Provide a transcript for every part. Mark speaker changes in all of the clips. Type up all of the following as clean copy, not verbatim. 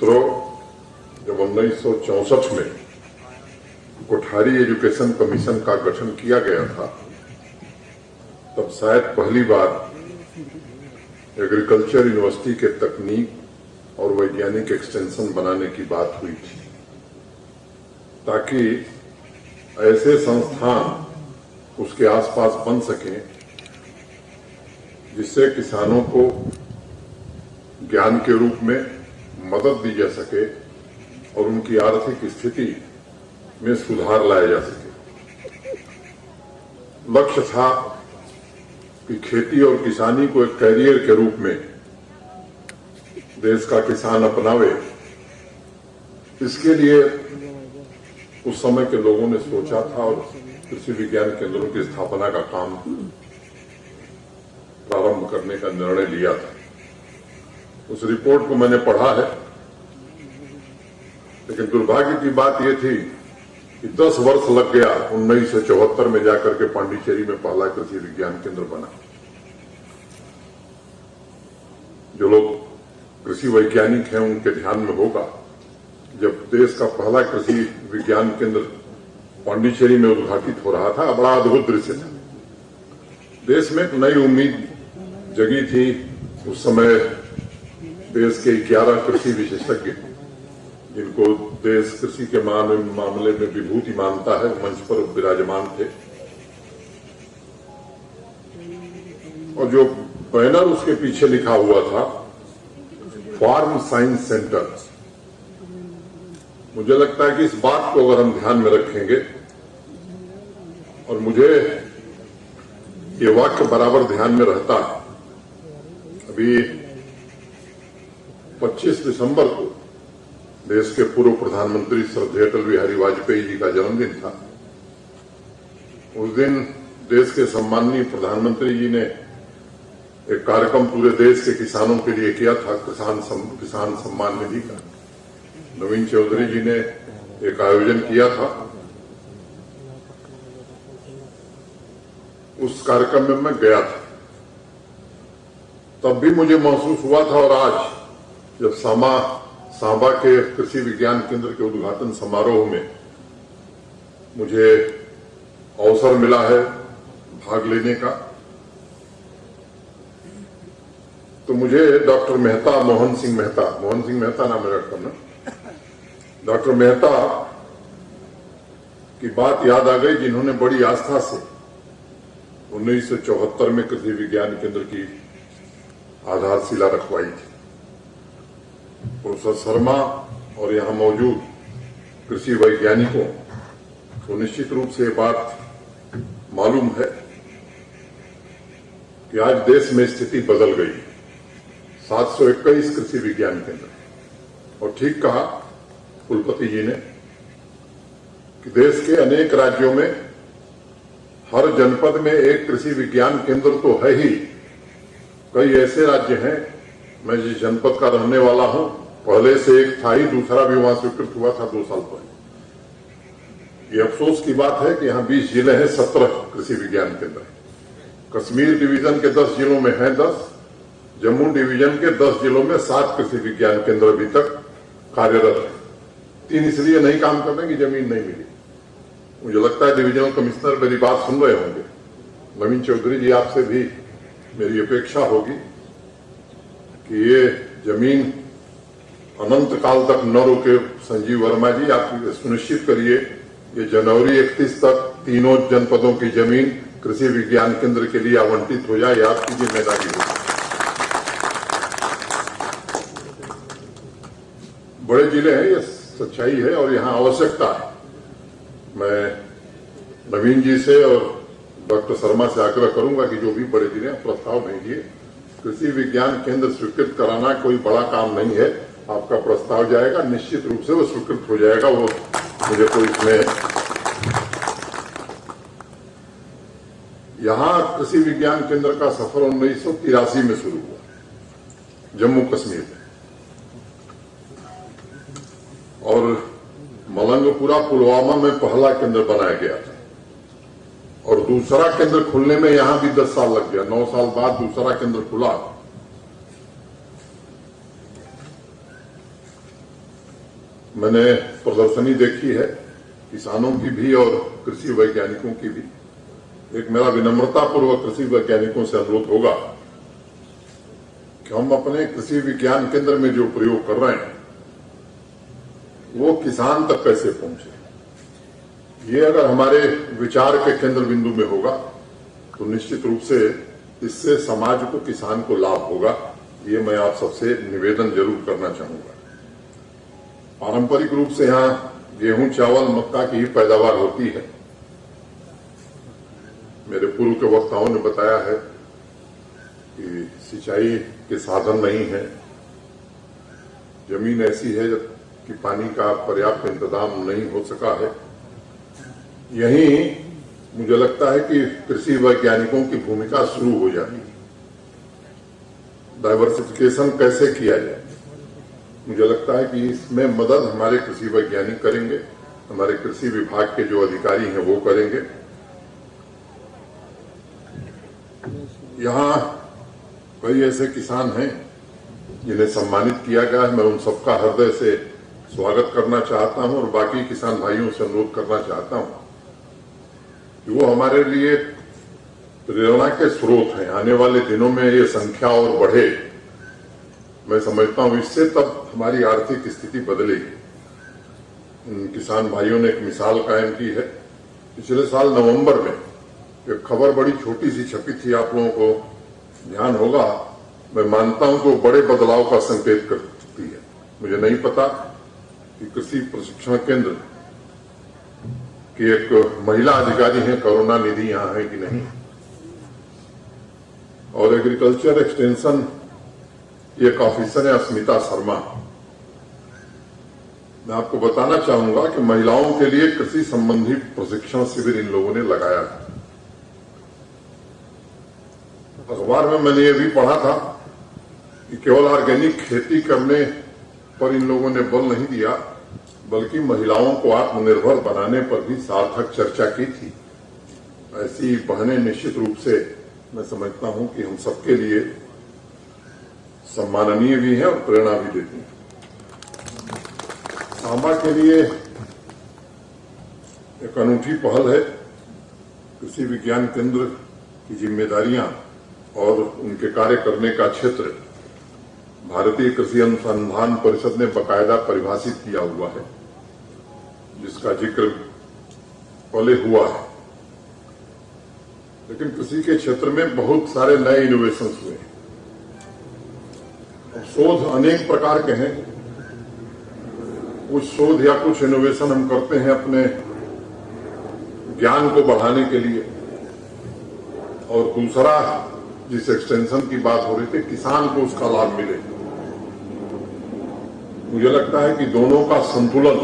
Speaker 1: मित्रों, जब 1964 में कोठारी एजुकेशन कमीशन का गठन किया गया था, तब शायद पहली बार एग्रीकल्चर यूनिवर्सिटी के तकनीक और वैज्ञानिक एक्सटेंशन बनाने की बात हुई थी, ताकि ऐसे संस्थान उसके आसपास बन सकें जिससे किसानों को ज्ञान के रूप में मदद दी जा सके और उनकी आर्थिक स्थिति में सुधार लाया जा सके। लक्ष्य था कि खेती और किसानी को एक कैरियर के रूप में देश का किसान अपनावे। इसके लिए उस समय के लोगों ने सोचा था और कृषि विज्ञान केंद्रों की स्थापना का काम प्रारंभ करने का निर्णय लिया था। उस रिपोर्ट को मैंने पढ़ा है, लेकिन दुर्भाग्य की बात यह थी कि 10 वर्ष लग गया 1974 में जाकर के पांडिचेरी में पहला कृषि विज्ञान केंद्र बना। जो लोग कृषि वैज्ञानिक हैं उनके ध्यान में होगा, जब देश का पहला कृषि विज्ञान केंद्र पांडिचेरी में उद्घाटित हो रहा था, बड़ा अद्भुत दृश्य था। देश में एक नई उम्मीद जगी थी। उस समय देश के 11 कृषि विशेषज्ञ, जिनको देश कृषि के मामले में विभूति मानता है, मंच पर विराजमान थे। और जो बैनर उसके पीछे लिखा हुआ था, फार्म साइंस सेंटर, मुझे लगता है कि इस बात को अगर हम ध्यान में रखेंगे, और मुझे ये वाक्य बराबर ध्यान में रहता है। अभी 25 दिसंबर को देश के पूर्व प्रधानमंत्री श्रद्धेय अटल बिहारी वाजपेयी जी का जन्मदिन था। उस दिन देश के सम्माननीय प्रधानमंत्री जी ने एक कार्यक्रम पूरे देश के किसानों के लिए किया था, किसान सम्मान निधि का। नवीन चौधरी जी ने एक आयोजन किया था। उस कार्यक्रम में मैं गया था। तब भी मुझे महसूस हुआ था, और आज जब सांबा के कृषि विज्ञान केंद्र के उद्घाटन समारोह में मुझे अवसर मिला है भाग लेने का, तो मुझे डॉक्टर मेहता, मोहन सिंह मेहता नाम है डॉक्टर ना, डॉक्टर मेहता की बात याद आ गई, जिन्होंने बड़ी आस्था से 1974 में कृषि विज्ञान केंद्र की आधारशिला रखवाई थी। प्रोफेसर शर्मा और यहां मौजूद कृषि वैज्ञानिकों को निश्चित रूप से बात मालूम है कि आज देश में स्थिति बदल गई। 721 कृषि विज्ञान केंद्र, और ठीक कहा कुलपति जी ने कि देश के अनेक राज्यों में हर जनपद में एक कृषि विज्ञान केंद्र तो है ही। कई ऐसे राज्य हैं, मैं जिस जनपद का रहने वाला हूं, पहले से एक था ही, दूसरा भी वहां स्वीकृत हुआ था 2 साल पहले। ये अफसोस की बात है कि यहाँ 20 जिले हैं, 17 कृषि विज्ञान केंद्र है। कश्मीर डिवीजन के 10 जिलों में हैं 10, जम्मू डिवीजन के 10 जिलों में 7 कृषि विज्ञान केंद्र अभी तक कार्यरत है। 3 इसलिए नहीं काम करने की जमीन नहीं मिली। मुझे लगता है डिवीजनल कमिश्नर मेरी बात सुन रहे होंगे। नवीन चौधरी जी, आपसे भी मेरी अपेक्षा होगी कि ये जमीन अनंत काल तक न रुके। संजीव वर्मा जी, आप सुनिश्चित करिए ये जनवरी 31 तक तीनों जनपदों की जमीन कृषि विज्ञान केंद्र के लिए आवंटित हो जाए। आपकी जिम्मेदारी होगी। बड़े जिले हैं, ये सच्चाई है और यहां आवश्यकता है। मैं नवीन जी से और डॉक्टर शर्मा से आग्रह करूंगा कि जो भी बड़े जिले प्रस्ताव भेजिए। कृषि विज्ञान केंद्र स्वीकृत कराना कोई बड़ा काम नहीं है। आपका प्रस्ताव जाएगा, निश्चित रूप से वो स्वीकृत हो जाएगा। वो मुझे कोई इसमें, यहां कृषि विज्ञान केंद्र का सफर 1983 में शुरू हुआ जम्मू कश्मीर में, और मलंगपुरा पुलवामा में पहला केंद्र बनाया गया था, और दूसरा केंद्र खुलने में यहां भी 10 साल लग गया। 9 साल बाद दूसरा केंद्र खुला। मैंने प्रदर्शनी देखी है किसानों की भी और कृषि वैज्ञानिकों की भी। एक मेरा विनम्रतापूर्वक कृषि वैज्ञानिकों से अनुरोध होगा कि हम अपने कृषि विज्ञान केंद्र में जो प्रयोग कर रहे हैं वो किसान तक कैसे पहुंचे। ये अगर हमारे विचार के केंद्र बिंदु में होगा तो निश्चित रूप से इससे समाज को, किसान को लाभ होगा। ये मैं आप सबसे निवेदन जरूर करना चाहूंगा। पारंपरिक रूप से यहाँ गेहूं, चावल, मक्का की ही पैदावार होती है। मेरे पूर्व के वक्ताओं ने बताया है कि सिंचाई के साधन नहीं है, जमीन ऐसी है कि पानी का पर्याप्त इंतजाम नहीं हो सका है। यहीं मुझे लगता है कि कृषि वैज्ञानिकों की भूमिका शुरू हो जाती है। डाइवर्सिफिकेशन कैसे किया जाए, मुझे लगता है कि इसमें मदद हमारे कृषि वैज्ञानिक करेंगे, हमारे कृषि विभाग के जो अधिकारी हैं वो करेंगे। यहाँ कई ऐसे किसान हैं जिन्हें सम्मानित किया गया है। मैं उन सबका हृदय से स्वागत करना चाहता हूं और बाकी किसान भाइयों से अनुरोध करना चाहता हूं कि वो हमारे लिए प्रेरणा के स्रोत हैं। आने वाले दिनों में ये संख्या और बढ़े, मैं समझता हूं इससे तब हमारी आर्थिक स्थिति बदलेगी। इन किसान भाइयों ने एक मिसाल कायम की है। पिछले साल नवंबर में एक खबर बड़ी छोटी सी छपी थी, आप लोगों को ध्यान होगा। मैं मानता हूं कि वो बड़े बदलाव का संकेत करती है। मुझे नहीं पता कि कृषि प्रशिक्षण केंद्र की एक महिला अधिकारी है करुणा निधि यहां है कि नहीं, और एग्रीकल्चर एक्सटेंशन एक ऑफिसर है अस्मिता शर्मा। मैं आपको बताना चाहूंगा कि महिलाओं के लिए कृषि संबंधी प्रशिक्षण शिविर इन लोगों ने लगाया था। अखबार में मैंने ये भी पढ़ा था कि केवल ऑर्गेनिक खेती करने पर इन लोगों ने बल नहीं दिया, बल्कि महिलाओं को आत्मनिर्भर बनाने पर भी सार्थक चर्चा की थी। ऐसी बहनें निश्चित रूप से मैं समझता हूं कि हम सबके लिए सम्माननीय भी हैं और प्रेरणा भी देती हैं। सांबा के लिए एक अनूठी पहल है। कृषि विज्ञान केंद्र की जिम्मेदारियां और उनके कार्य करने का क्षेत्र भारतीय कृषि अनुसंधान परिषद ने बाकायदा परिभाषित किया हुआ है, जिसका जिक्र पहले हुआ है। लेकिन कृषि के क्षेत्र में बहुत सारे नए इनोवेशंस हुए हैं। शोध अनेक प्रकार के हैं। कुछ शोध या कुछ इनोवेशन हम करते हैं अपने ज्ञान को बढ़ाने के लिए, और दूसरा जिस एक्सटेंशन की बात हो रही थी, किसान को उसका लाभ मिले। मुझे लगता है कि दोनों का संतुलन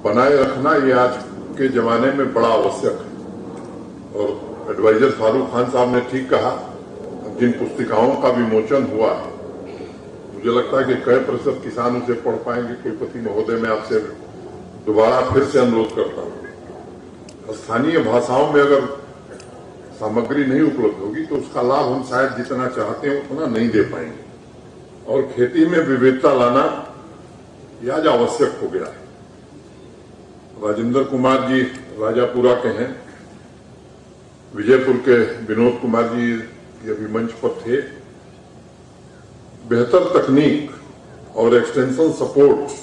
Speaker 1: बनाए रखना ये आज के जमाने में बड़ा आवश्यक है। और एडवाइजर फारूक खान साहब ने ठीक कहा, जिन पुस्तिकाओं का विमोचन हुआ है, मुझे लगता है कि कई प्रतिशत किसान उसे पढ़ पाएंगे। कुलपति महोदय, मैं आपसे दोबारा फिर से अनुरोध करता हूं, स्थानीय भाषाओं में अगर सामग्री नहीं उपलब्ध होगी तो उसका लाभ हम शायद जितना चाहते हैं उतना नहीं दे पाएंगे। और खेती में विविधता लाना यह आज आवश्यक हो गया है। राजेंद्र कुमार जी राजापुरा के हैं, विजयपुर के विनोद कुमार जी ये भी मंच पर थे। बेहतर तकनीक और एक्सटेंशन सपोर्ट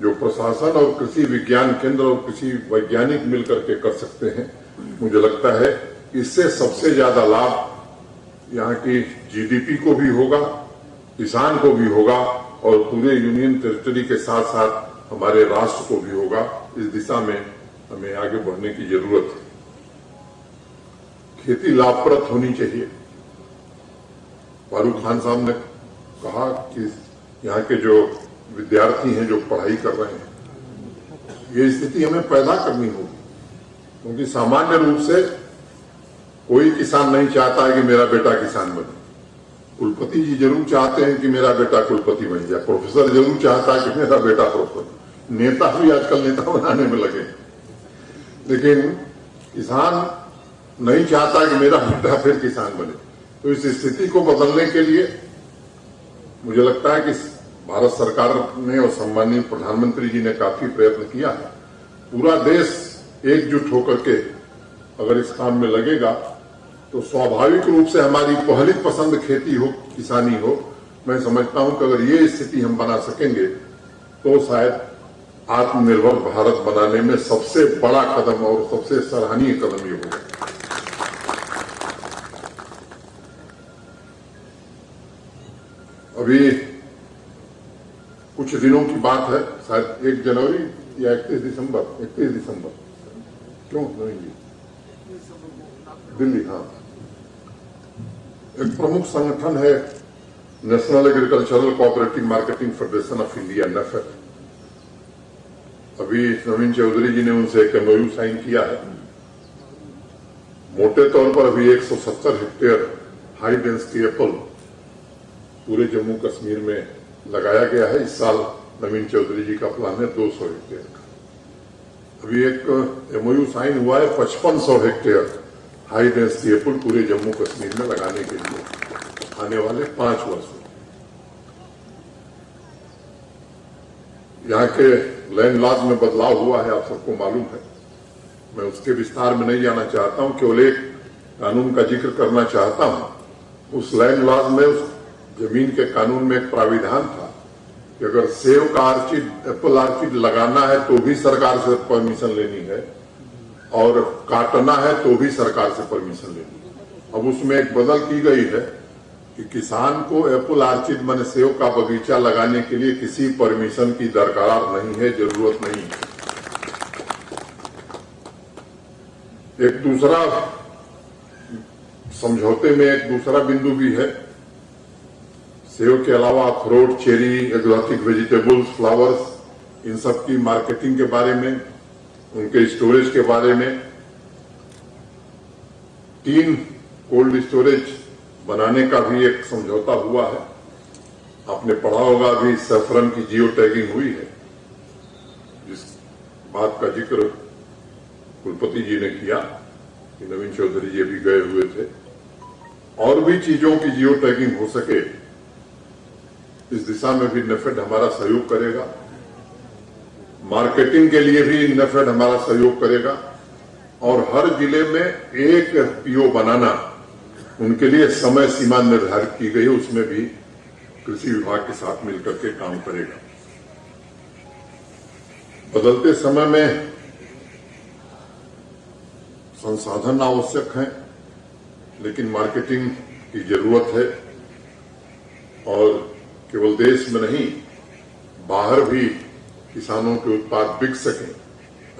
Speaker 1: जो प्रशासन और कृषि विज्ञान केंद्र और कृषि वैज्ञानिक मिलकर के कर सकते हैं, मुझे लगता है इससे सबसे ज्यादा लाभ यहाँ की जीडीपी को भी होगा, किसान को भी होगा और पूरे यूनियन टेरिटरी के साथ साथ हमारे राष्ट्र को भी होगा। इस दिशा में हमें आगे बढ़ने की जरूरत है। खेती लाभप्रद होनी चाहिए। फारूक खान साहब ने कहा कि यहाँ के जो विद्यार्थी हैं जो पढ़ाई कर रहे हैं, ये स्थिति हमें पैदा करनी होगी, क्योंकि सामान्य रूप से कोई किसान नहीं चाहता है कि मेरा बेटा किसान बने। कुलपति जी जरूर चाहते हैं कि मेरा बेटा कुलपति बन जाए, प्रोफेसर जरूर चाहता है कि मेरा बेटा प्रोफेसर, नेता भी आजकल नेता बनाने में लगे, लेकिन किसान नहीं चाहता कि मेरा बेटा फिर किसान बने। तो इस स्थिति को बदलने के लिए मुझे लगता है कि भारत सरकार ने और सम्मानीय प्रधानमंत्री जी ने काफी प्रयत्न किया है। पूरा देश एकजुट होकर के अगर इस काम में लगेगा तो स्वाभाविक रूप से हमारी पहली पसंद खेती हो, किसानी हो। मैं समझता हूं कि अगर ये स्थिति हम बना सकेंगे तो शायद आत्मनिर्भर भारत बनाने में सबसे बड़ा कदम और सबसे सराहनीय कदम ये होगा। अभी कुछ दिनों की बात है, शायद 1 जनवरी या 31 दिसंबर क्यों नहीं जी, दिल्ली, हाँ, एक प्रमुख संगठन है national agricultural cooperative marketing federation of India, NAFED. अभी नवीन चौधरी जी ने उनसे एक MOU साइन किया है। मोटे तौर पर अभी 170 हेक्टेयर हाई डेंसिटी एप्पल पूरे जम्मू कश्मीर में लगाया गया है। इस साल नवीन चौधरी जी का प्लान है 200 हेक्टेयर का। अभी एक MOU साइन हुआ है 5500 हेक्टेयर हाई डेंसिटी एप्पल पूरे जम्मू कश्मीर में लगाने के लिए आने वाले 5 वर्षों। यहाँ के लैंड लॉज में बदलाव हुआ है, आप सबको मालूम है। मैं उसके विस्तार में नहीं जाना चाहता हूं, केवल एक कानून का जिक्र करना चाहता हूं। उस लैंड लॉज में, उस जमीन के कानून में एक प्राविधान था कि अगर सेब का ऑर्चिड, एप्पल ऑर्चिड लगाना है तो भी सरकार से परमिशन लेनी है और काटना है तो भी सरकार से परमिशन लेनी है। अब उसमें एक बदल की गई है कि किसान को एप्पल ऑर्चिड माने सेब का बगीचा लगाने के लिए किसी परमिशन की दरकार नहीं है, जरूरत नहीं है। एक दूसरा समझौते में एक दूसरा बिंदु भी है। सेब के अलावा अखरोट, चेरी, एक्जोटिक वेजिटेबल्स, फ्लावर्स, इन सब की मार्केटिंग के बारे में, उनके स्टोरेज के बारे में 3 कोल्ड स्टोरेज बनाने का भी एक समझौता हुआ है। आपने पढ़ा होगा, अभी सैफरन की जियो टैगिंग हुई है, जिस बात का जिक्र कुलपति जी ने किया कि नवीन चौधरी जी भी गए हुए थे। और भी चीजों की जियो टैगिंग हो सके, इस दिशा में भी नेफेड हमारा सहयोग करेगा। मार्केटिंग के लिए भी नेफेड हमारा सहयोग करेगा और हर जिले में एक FPO बनाना, उनके लिए समय सीमा निर्धारित की गई है, उसमें भी कृषि विभाग के साथ मिलकर के काम करेगा। बदलते समय में संसाधन आवश्यक हैं, लेकिन मार्केटिंग की जरूरत है और केवल देश में नहीं, बाहर भी किसानों के उत्पाद बिक सकें,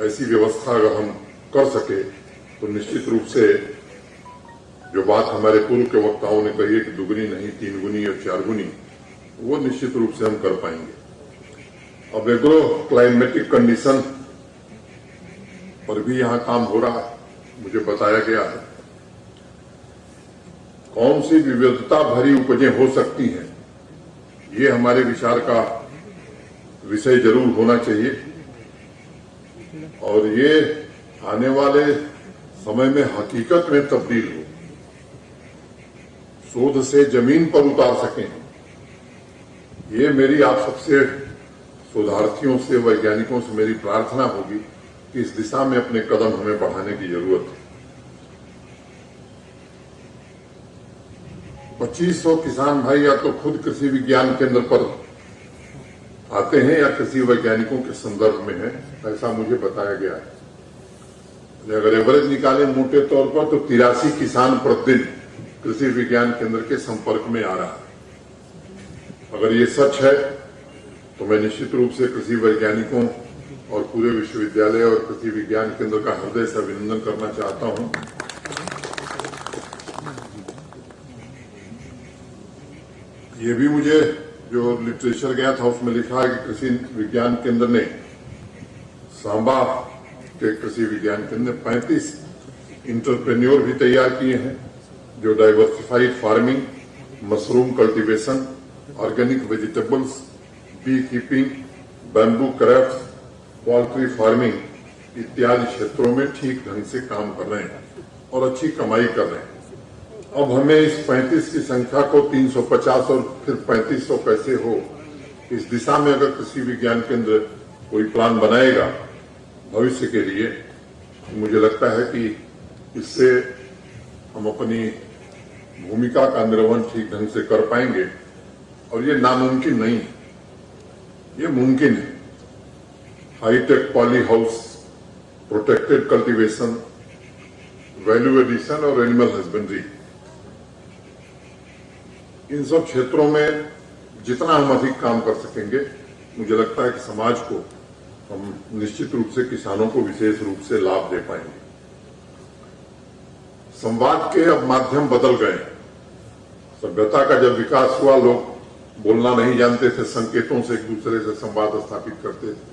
Speaker 1: ऐसी व्यवस्था अगर हम कर सके तो निश्चित रूप से जो बात हमारे पूर्व के वक्ताओं ने कही है कि दुगनी नहीं 3 गुनी और 4 गुनी, वो निश्चित रूप से हम कर पाएंगे। अब एग्रो क्लाइमेटिक कंडीशन पर भी यहां काम हो रहा है, मुझे बताया गया है। कौन सी विविधता भरी उपजें हो सकती हैं, ये हमारे विचार का विषय जरूर होना चाहिए और ये आने वाले समय में हकीकत में तब्दील हो, शोध से जमीन पर उतार सकें। ये मेरी आप सबसे शोधार्थियों से, वैज्ञानिकों से मेरी प्रार्थना होगी कि इस दिशा में अपने कदम हमें बढ़ाने की जरूरत है। 2500 किसान भाई या तो खुद कृषि विज्ञान केंद्र पर आते हैं या कृषि वैज्ञानिकों के संदर्भ में है, ऐसा मुझे बताया गया है। अगर एवरेज निकालें मोटे तौर पर तो 83 किसान प्रतिदिन कृषि विज्ञान केंद्र के संपर्क में आ रहा है। अगर ये सच है तो मैं निश्चित रूप से कृषि वैज्ञानिकों और पूरे विश्वविद्यालय और कृषि विज्ञान केंद्र का हृदय से अभिनंदन करना चाहता हूं। ये भी मुझे जो लिटरेचर गया था उसमें लिखा है कि कृषि विज्ञान केंद्र ने, सांबा के कृषि विज्ञान केंद्र ने 35 इंटरप्रेन्योर भी तैयार किए हैं जो diversified farming, mushroom cultivation, organic vegetables, bee keeping, bamboo craft, poultry farming इत्यादि क्षेत्रों में ठीक ढंग से काम कर रहे हैं और अच्छी कमाई कर रहे हैं। अब हमें इस 35 की संख्या को 350 और फिर 3500 कैसे हो, इस दिशा में अगर कृषि विज्ञान केंद्र कोई प्लान बनाएगा भविष्य के लिए, तो मुझे लगता है कि इससे हम अपनी भूमिका का निर्वहन ठीक ढंग से कर पाएंगे। और ये नामुमकिन नहीं, ये मुमकिन है। Hi tech poly house, protected cultivation, value addition और एनिमल हस्बेंड्री, इन सब क्षेत्रों में जितना हम अधिक काम कर सकेंगे, मुझे लगता है कि समाज को हम निश्चित रूप से, किसानों को विशेष रूप से लाभ दे पाएंगे। संवाद के अब माध्यम बदल गए। सभ्यता का जब विकास हुआ, लोग बोलना नहीं जानते थे, संकेतों से एक दूसरे से संवाद स्थापित करते थे।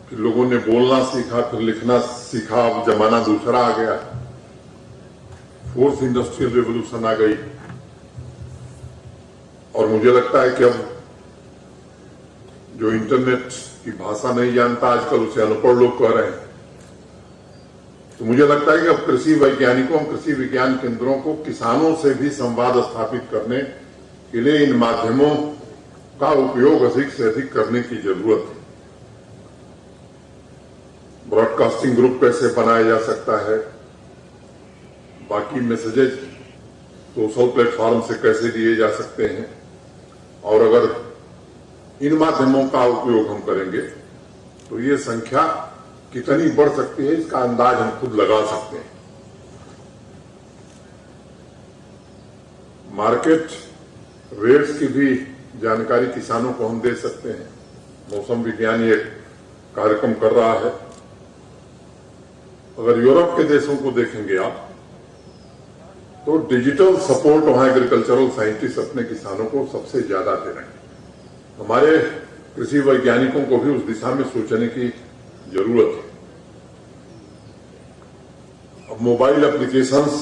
Speaker 1: फिर लोगों ने बोलना सीखा, फिर लिखना सीखा। अब जमाना दूसरा आ गया, फोर्थ इंडस्ट्रियल रेवोल्यूशन आ गई। और मुझे लगता है कि अब जो इंटरनेट की भाषा नहीं जानता, आजकल उसे अनपढ़ लोग कह रहे हैं। तो मुझे लगता है कि अब कृषि वैज्ञानिकों, कृषि विज्ञान केंद्रों को किसानों से भी संवाद स्थापित करने के लिए इन माध्यमों का उपयोग अधिक से अधिक करने की जरूरत है। ब्रॉडकास्टिंग ग्रुप कैसे बनाया जा सकता है, बाकी मैसेजेस सोशल प्लेटफॉर्म से कैसे दिए जा सकते हैं, और अगर इन माध्यमों का उपयोग हम करेंगे तो ये संख्या कितनी बढ़ सकती है, इसका अंदाज हम खुद लगा सकते हैं। मार्केट रेट्स की भी जानकारी किसानों को हम दे सकते हैं। मौसम विज्ञान ये कार्यक्रम कर रहा है। अगर यूरोप के देशों को देखेंगे आप, तो डिजिटल सपोर्ट वहां एग्रीकल्चरल साइंटिस्ट अपने किसानों को सबसे ज्यादा दे रहे हैं। हमारे कृषि वैज्ञानिकों को भी उस दिशा में सोचने की जरूरत है। अब मोबाइल एप्लीकेशंस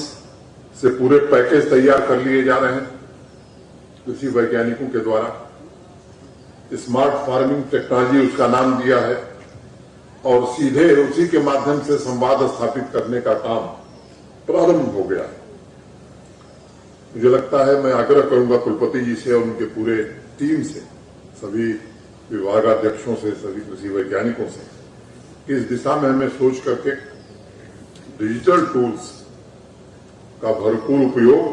Speaker 1: से पूरे पैकेज तैयार कर लिए जा रहे हैं कृषि वैज्ञानिकों के द्वारा। स्मार्ट फार्मिंग टेक्नोलॉजी उसका नाम दिया है, और सीधे उसी के माध्यम से संवाद स्थापित करने का काम प्रारंभ हो गया। मुझे लगता है, मैं आग्रह करूंगा कुलपति जी से और उनके पूरे टीम से, सभी विभागाध्यक्षों से, सभी कृषि वैज्ञानिकों से, कि इस दिशा में हमें सोच करके डिजिटल टूल्स का भरपूर उपयोग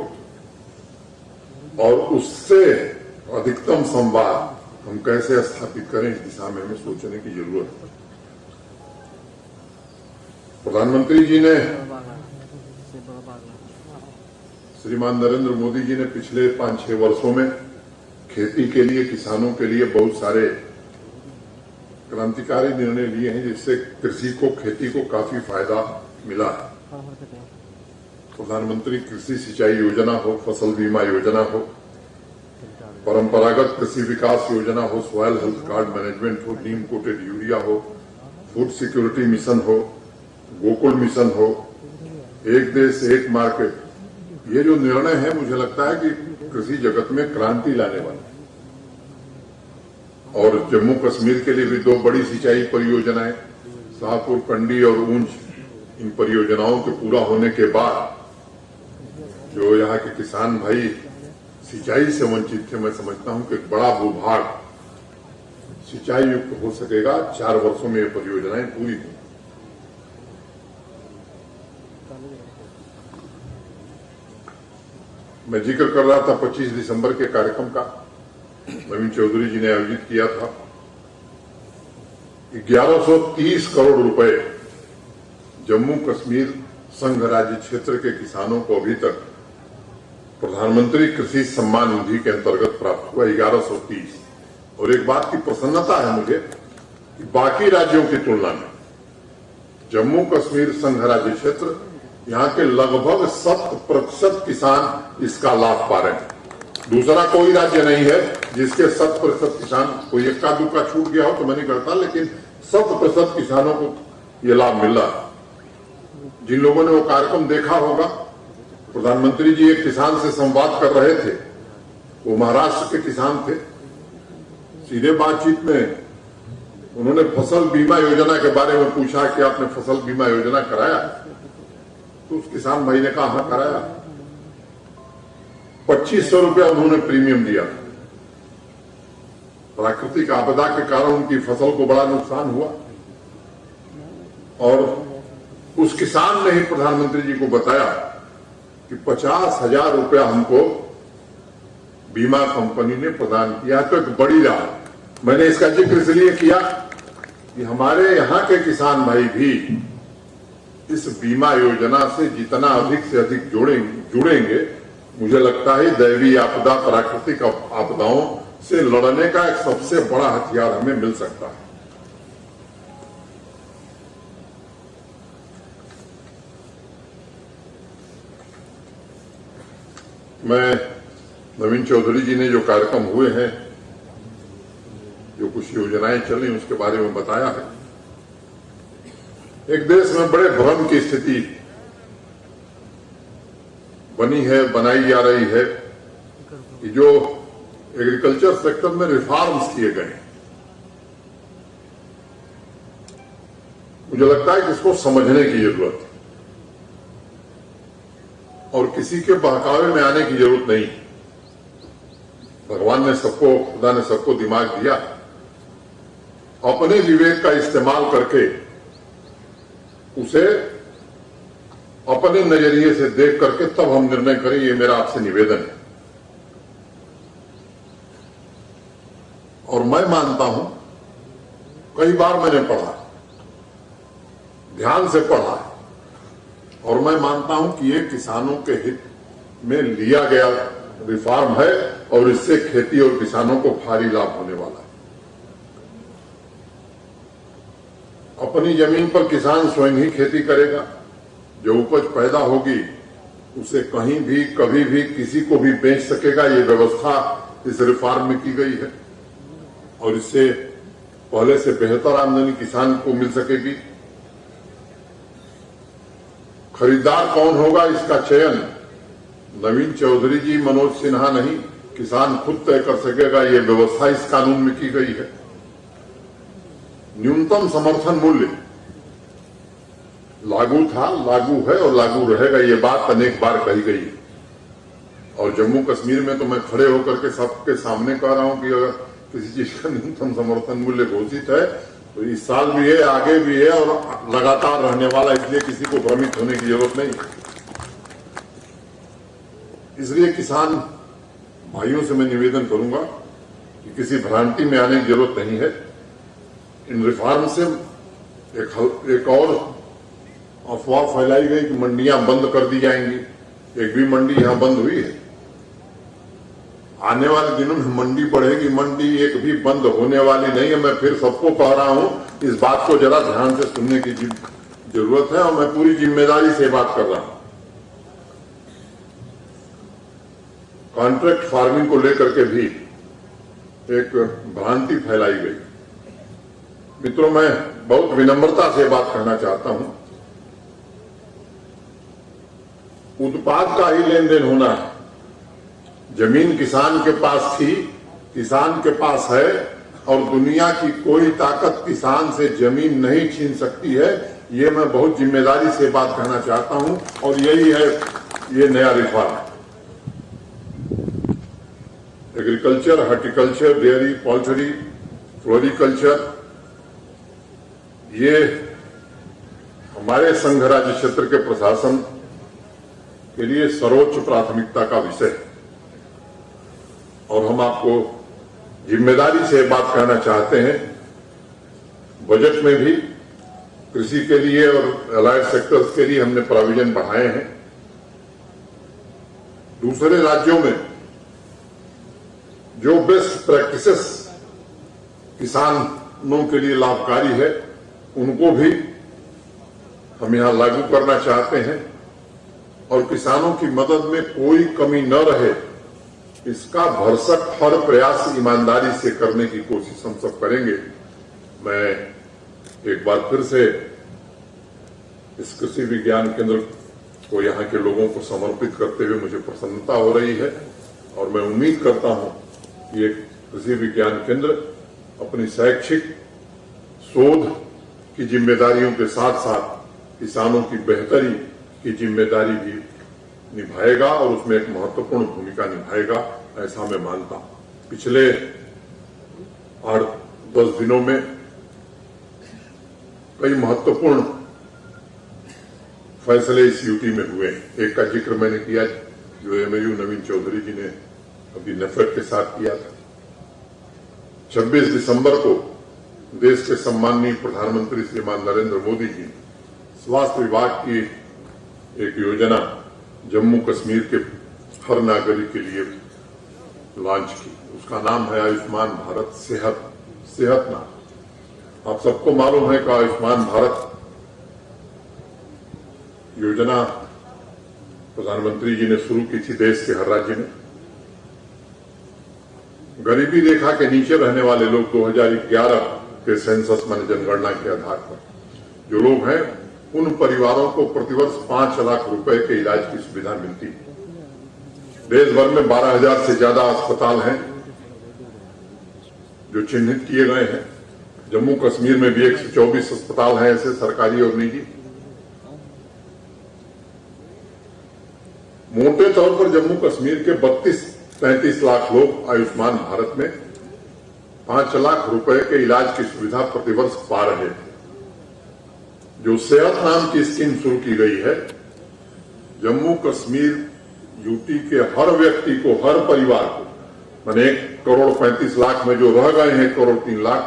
Speaker 1: और उससे अधिकतम संवाद हम कैसे स्थापित करें, इस दिशा में हमें सोचने की जरूरत है। प्रधानमंत्री जी ने, श्रीमान नरेंद्र मोदी जी ने पिछले 5-6 वर्षों में खेती के लिए, किसानों के लिए बहुत सारे क्रांतिकारी निर्णय लिए हैं, जिससे कृषि को, खेती को काफी फायदा मिला है। प्रधानमंत्री कृषि सिंचाई योजना हो, फसल बीमा योजना हो, परंपरागत कृषि विकास योजना हो, सॉइल हेल्थ कार्ड मैनेजमेंट हो, नीम कोटेड यूरिया हो, फूड सिक्योरिटी मिशन हो, गोकुल मिशन हो, एक देश एक मार्केट, ये जो निर्णय है, मुझे लगता है कि कृषि जगत में क्रांति लाने वाला। और जम्मू कश्मीर के लिए भी 2 बड़ी सिंचाई परियोजनाएं, शाहपुर कंडी और ऊंच, इन परियोजनाओं के पूरा होने के बाद जो यहाँ के किसान भाई सिंचाई से वंचित थे, मैं समझता हूं कि एक बड़ा भूभाग सिंचाई युक्त हो सकेगा। 4 वर्षों में ये परियोजनाएं पूरी होंगी। मैं जिक्र कर रहा था 25 दिसंबर के कार्यक्रम का, नवीन चौधरी जी ने आयोजित किया था। 1130 करोड़ रुपए जम्मू कश्मीर संघ राज्य क्षेत्र के किसानों को अभी तक प्रधानमंत्री कृषि सम्मान निधि के अंतर्गत प्राप्त हुआ। 1130। और एक बात की प्रसन्नता है मुझे कि बाकी राज्यों की तुलना में जम्मू कश्मीर संघ राज्य क्षेत्र, यहाँ के लगभग 100% किसान इसका लाभ पा रहे हैं। दूसरा कोई राज्य नहीं है जिसके 100% किसान, कोई इक्का दुक्का छूट गया हो तो मैं नहीं करता, लेकिन 100% किसानों को ये लाभ मिल रहा है। जिन लोगों ने वो कार्यक्रम देखा होगा, प्रधानमंत्री जी एक किसान से संवाद कर रहे थे, वो महाराष्ट्र के किसान थे। सीधे बातचीत में उन्होंने फसल बीमा योजना के बारे में पूछा कि आपने फसल बीमा योजना कराया? तो उस किसान भाई ने कहा हाँ कराया। 2500 रुपया उन्होंने प्रीमियम दिया। प्राकृतिक आपदा के कारण उनकी फसल को बड़ा नुकसान हुआ और उस किसान ने ही प्रधानमंत्री जी को बताया कि 50,000 रुपया हमको बीमा कंपनी ने प्रदान किया। तो एक बड़ी राहत। मैंने इसका जिक्र इसलिए किया कि हमारे यहाँ के किसान भाई भी इस बीमा योजना से जितना अधिक से अधिक जुड़ेंगे, मुझे लगता है दैवीय आपदा, प्राकृतिक आपदाओं से लड़ने का एक सबसे बड़ा हथियार हमें मिल सकता है। मैं नवीन चौधरी जी ने जो कार्यक्रम हुए हैं, जो कुछ योजनाएं चली, उसके बारे में बताया है। एक देश में बड़े भ्रम की स्थिति बनी है, बनाई जा रही है कि जो एग्रीकल्चर सेक्टर में रिफॉर्म्स किए गए, मुझे लगता है कि इसको समझने की जरूरत है और किसी के बहकावे में आने की जरूरत नहीं। भगवान ने सबको, खुदा ने सबको दिमाग दिया, अपने विवेक का इस्तेमाल करके उसे अपने नजरिए से देख करके तब हम निर्णय करें, ये मेरा आपसे निवेदन है। और मैं मानता हूं, कई बार मैंने पढ़ा, ध्यान से पढ़ा, और मैं मानता हूं कि ये किसानों के हित में लिया गया रिफॉर्म है और इससे खेती और किसानों को भारी लाभ होने वाला है। अपनी जमीन पर किसान स्वयं ही खेती करेगा, जो उपज पैदा होगी उसे कहीं भी, कभी भी, किसी को भी बेच सकेगा। ये व्यवस्था इस रिफॉर्म में की गई है और इससे पहले से बेहतर आमदनी किसान को मिल सकेगी। खरीदार कौन होगा, इसका चयन नवीन चौधरी जी, मनोज सिन्हा नहीं, किसान खुद तय कर सकेगा। ये व्यवस्था इस कानून में की गई है। न्यूनतम समर्थन मूल्य लागू था, लागू है और लागू रहेगा। ये बात अनेक बार कही गई है और जम्मू कश्मीर में तो मैं खड़े होकर के सबके सामने कह रहा हूं कि अगर किसी चीज का न्यूनतम समर्थन मूल्य घोषित है तो इस साल भी है, आगे भी है और लगातार रहने वाला, इसलिए किसी को भ्रमित होने की जरूरत नहीं। इसलिए किसान भाइयों से मैं निवेदन करूंगा कि किसी भ्रांति में आने की जरूरत नहीं है। इन रिफॉर्म से एक और अफवाह फैलाई गई कि मंडियां बंद कर दी जाएंगी। एक भी मंडी यहां बंद हुई है? आने वाले दिनों में मंडी बढ़ेगी, मंडी एक भी बंद होने वाली नहीं है। मैं फिर सबको कह रहा हूं, इस बात को जरा ध्यान से सुनने की जरूरत है और मैं पूरी जिम्मेदारी से बात कर रहा हूं। कॉन्ट्रैक्ट फार्मिंग को लेकर के भी एक भ्रांति फैलाई गई। मित्रों, मैं बहुत विनम्रता से बात करना चाहता हूं। उत्पाद का ही लेन देन होना है। जमीन किसान के पास थी, किसान के पास है और दुनिया की कोई ताकत किसान से जमीन नहीं छीन सकती है। ये मैं बहुत जिम्मेदारी से बात कहना चाहता हूं और यही है ये नया reform. Agriculture, horticulture, dairy, poultry, floriculture, ये हमारे संघ राज्य क्षेत्र के प्रशासन के लिए सर्वोच्च प्राथमिकता का विषय है और हम आपको जिम्मेदारी से बात कहना चाहते हैं। बजट में भी कृषि के लिए और अलाइड सेक्टर्स के लिए हमने प्रोविजन बढ़ाए हैं। दूसरे राज्यों में जो बेस्ट प्रैक्टिसेस किसानों के लिए लाभकारी है, उनको भी हम यहां लागू करना चाहते हैं और किसानों की मदद में कोई कमी न रहे, इसका भरसक हर प्रयास ईमानदारी से करने की कोशिश हम सब करेंगे। मैं एक बार फिर से इस कृषि विज्ञान केंद्र को यहाँ के लोगों को समर्पित करते हुए मुझे प्रसन्नता हो रही है और मैं उम्मीद करता हूं कि ये कृषि विज्ञान केंद्र अपनी शैक्षिक शोध की जिम्मेदारियों के साथ साथ किसानों की बेहतरी की जिम्मेदारी भी निभाएगा और उसमें एक महत्वपूर्ण भूमिका निभाएगा, ऐसा मैं मानता हूं। पिछले 8-10 दिनों में कई महत्वपूर्ण फैसले इस यूटी में हुए। एक का जिक्र मैंने किया जो एमएयू नवीन चौधरी जी ने अभी नेफेड के साथ किया था। 26 दिसंबर को देश के सम्माननीय प्रधानमंत्री श्रीमान नरेंद्र मोदी जी ने स्वास्थ्य विभाग की एक योजना जम्मू कश्मीर के हर नागरिक के लिए लॉन्च की। उसका नाम है आयुष्मान भारत सेहत नाम। आप सबको मालूम है कि आयुष्मान भारत योजना प्रधानमंत्री जी ने शुरू की थी देश के हर राज्य में। गरीबी रेखा के नीचे रहने वाले लोग 2011 के सेंसस में जनगणना के आधार पर जो लोग हैं उन परिवारों को प्रतिवर्ष 5 लाख रुपए के इलाज की सुविधा मिलती है। देश भर में 12,000 से ज्यादा अस्पताल हैं जो चिन्हित किए गए हैं। जम्मू कश्मीर में भी 124 अस्पताल हैं ऐसे सरकारी और निजी। मोटे तौर पर जम्मू कश्मीर के 32-33 लाख लोग आयुष्मान भारत में 5 लाख रुपए के इलाज की सुविधा प्रतिवर्ष पा रहे थे। जो सेहत नाम की स्कीम शुरू की गई है, जम्मू कश्मीर यूटी के हर व्यक्ति को, हर परिवार को, माने 1,35,00,000 में जो रह गए हैं 1,03,00,000,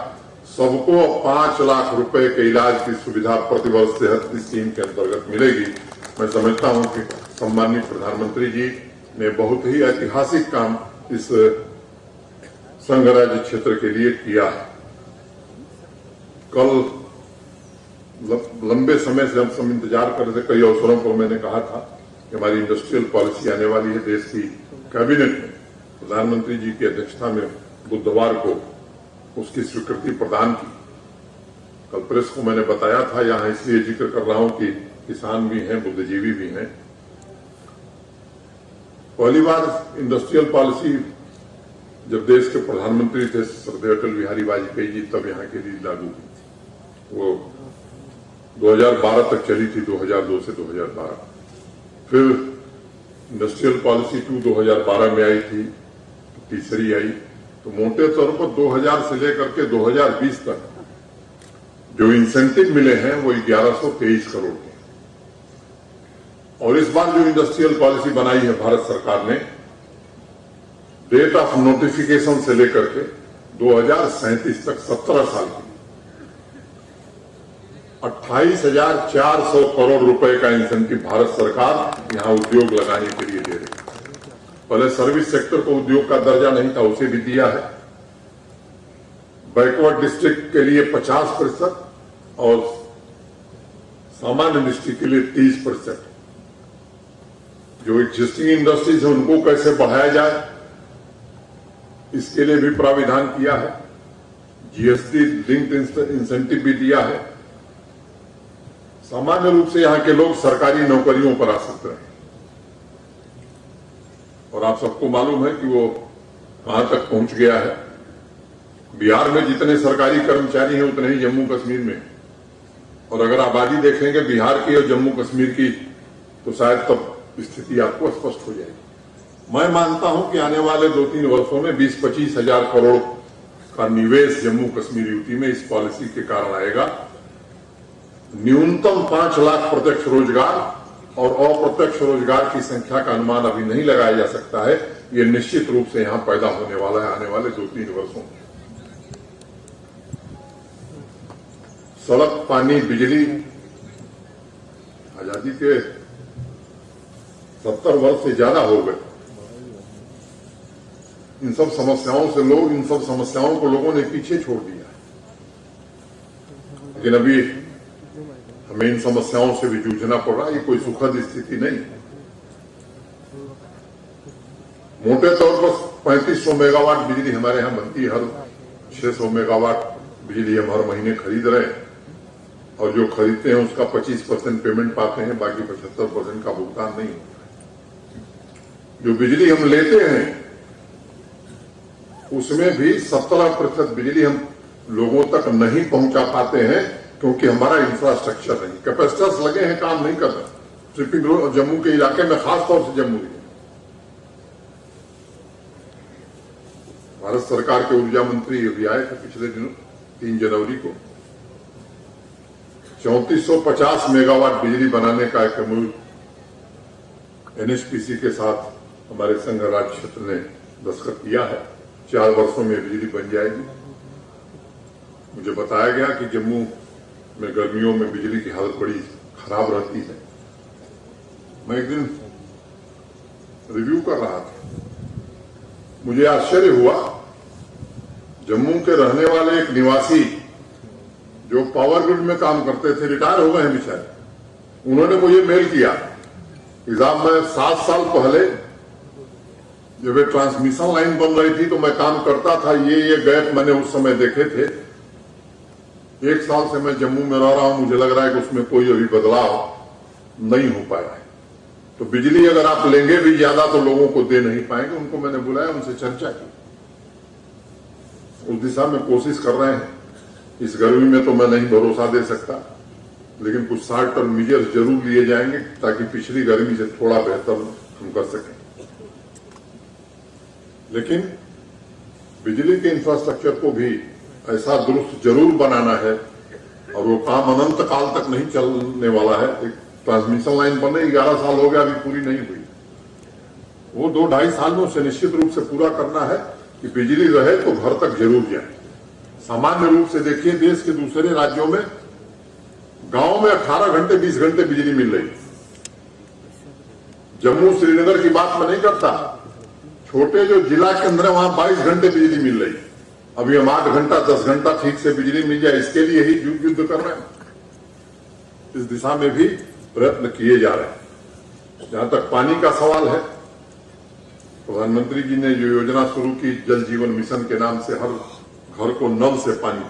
Speaker 1: सबको 5 लाख रुपए के इलाज की सुविधा प्रतिवर्ष सेहत स्कीम के अंतर्गत मिलेगी। मैं समझता हूं कि सम्मानित प्रधानमंत्री जी ने बहुत ही ऐतिहासिक काम इस संघ राज्य क्षेत्र के लिए किया है। कल लंबे समय से हम इंतजार कर रहे थे। कई अवसरों पर मैंने कहा था कि हमारी इंडस्ट्रियल पॉलिसी आने वाली है। देश की कैबिनेट में प्रधानमंत्री जी की अध्यक्षता में बुधवार को उसकी स्वीकृति प्रदान की। कल प्रेस को मैंने बताया था, यहां इसलिए जिक्र कर रहा हूं कि किसान भी हैं, बुद्धिजीवी भी हैं। पहली बार इंडस्ट्रियल पॉलिसी जब देश के प्रधानमंत्री थे श्रद्धेय अटल बिहारी वाजपेयी जी, तब यहाँ के लिए लागू हुई थी। वो 2012 तक चली थी, 2002 से 2012। फिर इंडस्ट्रियल पॉलिसी 2 2012 में आई थी, तीसरी आई। तो मोटे तौर पर 2000 से लेकर के 2020 तक जो इंसेंटिव मिले हैं वो 1123 करोड़ के। और इस बार जो इंडस्ट्रियल पॉलिसी बनाई है भारत सरकार ने, डेट ऑफ नोटिफिकेशन से लेकर के 2037 तक 17 साल की 28,400 करोड़ रुपए का इंसेंटिव भारत सरकार यहां उद्योग लगाने के लिए दे रही है। पहले सर्विस सेक्टर को उद्योग का दर्जा नहीं था, उसे भी दिया है। बैकवर्ड डिस्ट्रिक्ट के लिए 50% और सामान्य डिस्ट्रिक्ट के लिए 30%। जो एग्जिस्टिंग इंडस्ट्रीज है उनको कैसे बढ़ाया जाए, इसके लिए भी प्राविधान किया है। जीएसटी लिंक्ड इंसेंटिव भी दिया है। सामान्य रूप से यहां के लोग सरकारी नौकरियों पर आ सकते हैं। और आप सबको मालूम है कि वो कहां तक पहुंच गया है। बिहार में जितने सरकारी कर्मचारी हैं उतने ही जम्मू कश्मीर में। और अगर आबादी देखेंगे बिहार की और जम्मू कश्मीर की, तो शायद तब स्थिति आपको स्पष्ट हो जाएगी। मैं मानता हूं कि आने वाले 2-3 वर्षों में 20-25 हजार करोड़ का निवेश जम्मू कश्मीर यूटी में इस पॉलिसी के कारण आएगा। न्यूनतम 5 लाख प्रत्यक्ष रोजगार और अप्रत्यक्ष रोजगार की संख्या का अनुमान अभी नहीं लगाया जा सकता है। ये निश्चित रूप से यहां पैदा होने वाला है आने वाले 2-3 वर्षों में। सड़क, पानी, बिजली, आजादी के 70 वर्ष से ज्यादा हो गए। इन सब समस्याओं को लोगों ने पीछे छोड़ दिया। लेकिन अभी हमें इन समस्याओं से भी जूझना पड़ रहा है। ये कोई सुखद स्थिति नहीं। मोटे तौर पर 3500 मेगावाट बिजली हमारे यहां बनती है। हर 600 मेगावाट बिजली हम हर महीने खरीद रहे हैं। और जो खरीदते हैं उसका 25% पेमेंट पाते हैं, बाकी 75% का भुगतान नहीं होता। जो बिजली हम लेते हैं उसमें भी 17% बिजली हम लोगों तक नहीं पहुंचा पाते हैं, क्योंकि हमारा इंफ्रास्ट्रक्चर नहीं, कैपेसिटर्स लगे हैं, काम नहीं कर रहे। शिपिंग जम्मू के इलाके में, खासतौर से जम्मू भारत सरकार के ऊर्जा मंत्री अभी आए थे पिछले दिनों 3 जनवरी को 3450 मेगावाट बिजली बनाने का एक MOU NHPC के साथ हमारे संघ राज्य क्षेत्र ने दस्तखत किया है। 4 वर्षों में बिजली बन जाएगी। मुझे बताया गया कि जम्मू में गर्मियों में बिजली की हालत बड़ी खराब रहती है। मैं एक दिन रिव्यू कर रहा था, मुझे आश्चर्य हुआ, जम्मू के रहने वाले एक निवासी जो पावर ग्रिड में काम करते थे, रिटायर हो गए हैं बेचारे, उन्होंने मुझे मेल किया कि साहब मैं 7 साल पहले जब ये ट्रांसमिशन लाइन बन रही थी तो मैं काम करता था, ये गैप मैंने उस समय देखे थे। 1 साल से मैं जम्मू में रह रहा हूं, मुझे लग रहा है कि उसमें कोई अभी बदलाव नहीं हो पाया है। तो बिजली अगर आप लेंगे भी ज्यादा तो लोगों को दे नहीं पाएंगे। उनको मैंने बुलाया, उनसे चर्चा की, उस दिशा में कोशिश कर रहे हैं। इस गर्मी में तो मैं नहीं भरोसा दे सकता, लेकिन कुछ शॉर्ट टर्म मेजर्स जरूर लिए जाएंगे ताकि पिछली गर्मी से थोड़ा बेहतर हम कर सकें। लेकिन बिजली के इंफ्रास्ट्रक्चर को भी ऐसा दुरुस्त जरूर बनाना है, और वो काम अनंत काल तक नहीं चलने वाला है। एक ट्रांसमिशन लाइन बने 11 साल हो गया, अभी पूरी नहीं हुई। वो 2-2.5 साल में उसे निश्चित रूप से पूरा करना है कि बिजली रहे तो घर तक जरूर जाए। सामान्य रूप से देखिए, देश के दूसरे राज्यों में गांव में 18 घंटे 20 घंटे बिजली मिल रही। जम्मू श्रीनगर की बात मैं नहीं करता, छोटे जो जिला केंद्र है वहां 22 घंटे बिजली मिल रही। अभी हम 8 घंटा 10 घंटा ठीक से बिजली मिल जाए, इसके लिए ही युद्ध कर रहे हैं। इस दिशा में भी प्रयत्न किए जा रहे हैं। जहां तक पानी का सवाल है, प्रधानमंत्री जी ने जो योजना शुरू की जल जीवन मिशन के नाम से, हर घर को नल से पानी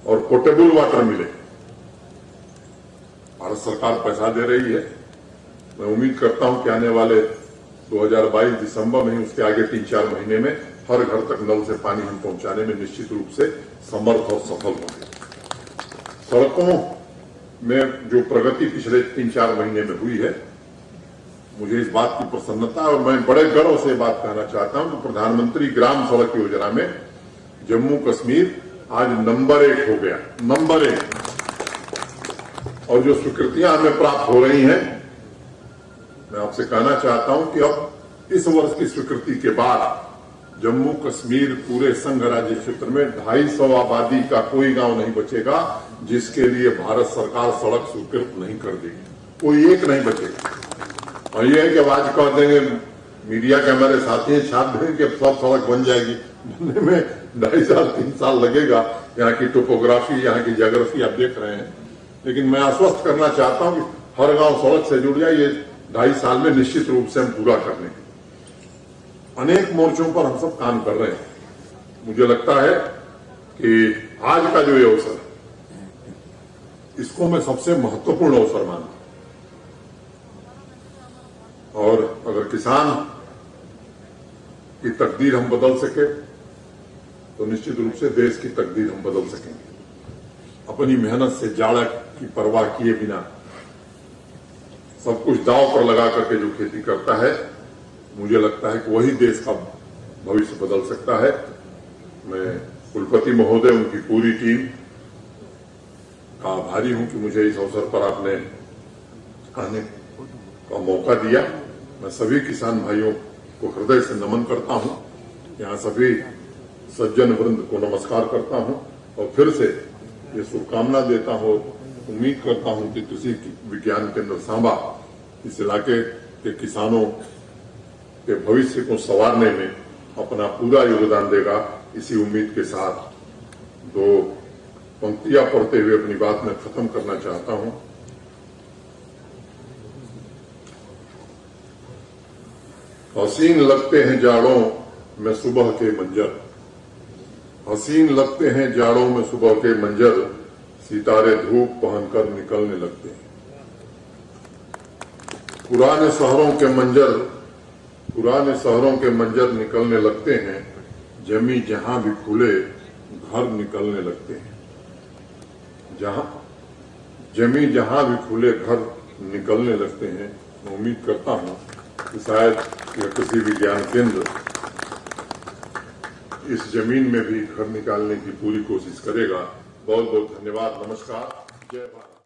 Speaker 1: और पोर्टेबल वाटर मिले, भारत सरकार पैसा दे रही है। मैं उम्मीद करता हूं कि आने वाले 2022 दिसंबर में ही, उसके आगे 3-4 महीने में हर घर तक नल से पानी हम पहुंचाने में निश्चित रूप से समर्थ और सफल होंगे। सड़कों में जो प्रगति पिछले 3-4 महीने में हुई है, मुझे इस बात की प्रसन्नता, और मैं बड़े गर्व से बात कहना चाहता हूं कि प्रधानमंत्री ग्राम सड़क योजना में जम्मू कश्मीर आज नंबर 1 हो गया, नंबर 1। और जो स्वीकृतियां हमें प्राप्त हो रही हैं, मैं आपसे कहना चाहता हूं कि अब इस वर्ष की स्वीकृति के बाद जम्मू कश्मीर पूरे संघ राज्य क्षेत्र में 250 आबादी का कोई गांव नहीं बचेगा जिसके लिए भारत सरकार सड़क स्वीकृत नहीं कर देगी। कोई एक नहीं बचेगा। और ये है कि आज कह देंगे, मीडिया के हमारे साथी छाप देंगे कि सब सड़क बन जाएगी। बनने में 2.5 साल 3 साल लगेगा। यहाँ की टोपोग्राफी, यहाँ की ज्योग्राफी आप देख रहे हैं। लेकिन मैं आश्वस्त करना चाहता हूं कि हर गांव सड़क से जुड़ जाए, ये 2.5 साल में निश्चित रूप से हम पूरा कर लेंगे। अनेक मोर्चों पर हम सब काम कर रहे हैं। मुझे लगता है कि आज का जो ये अवसर है, इसको मैं सबसे महत्वपूर्ण अवसर मानता हूं। और अगर किसान की तकदीर हम बदल सके तो निश्चित रूप से देश की तकदीर हम बदल सकेंगे। अपनी मेहनत से जाड़ा की परवाह किए बिना सब कुछ दांव पर लगा करके जो खेती करता है, मुझे लगता है कि वही देश का भविष्य बदल सकता है। मैं कुलपति महोदय, उनकी पूरी टीम का आभारी हूं कि मुझे इस अवसर पर आपने आने का मौका दिया। मैं सभी किसान भाइयों को हृदय से नमन करता हूं। यहाँ सभी सज्जन वृंद को नमस्कार करता हूं और फिर से ये शुभकामना देता हूं। उम्मीद करता हूं कि कृषि विज्ञान केंद्र सांबा इस इलाके के किसानों के भविष्य को संवारने में अपना पूरा योगदान देगा। इसी उम्मीद के साथ 2 पंक्तियां पढ़ते हुए अपनी बात में खत्म करना चाहता हूं। हसीन लगते हैं जाड़ों में सुबह के मंजर, हसीन लगते हैं जाड़ों में सुबह के मंजर, सितारे धूप पहनकर निकलने लगते हैं। पुराने शहरों के मंजर निकलने लगते हैं, जमी जहां भी खुले घर निकलने लगते हैं। जमी जहां भी खुले घर निकलने लगते हैं। मैं उम्मीद करता हूं कि शायद यह कृषि विज्ञान केंद्र इस जमीन में भी घर निकालने की पूरी कोशिश करेगा। बहुत बहुत धन्यवाद। नमस्कार। जय भारत।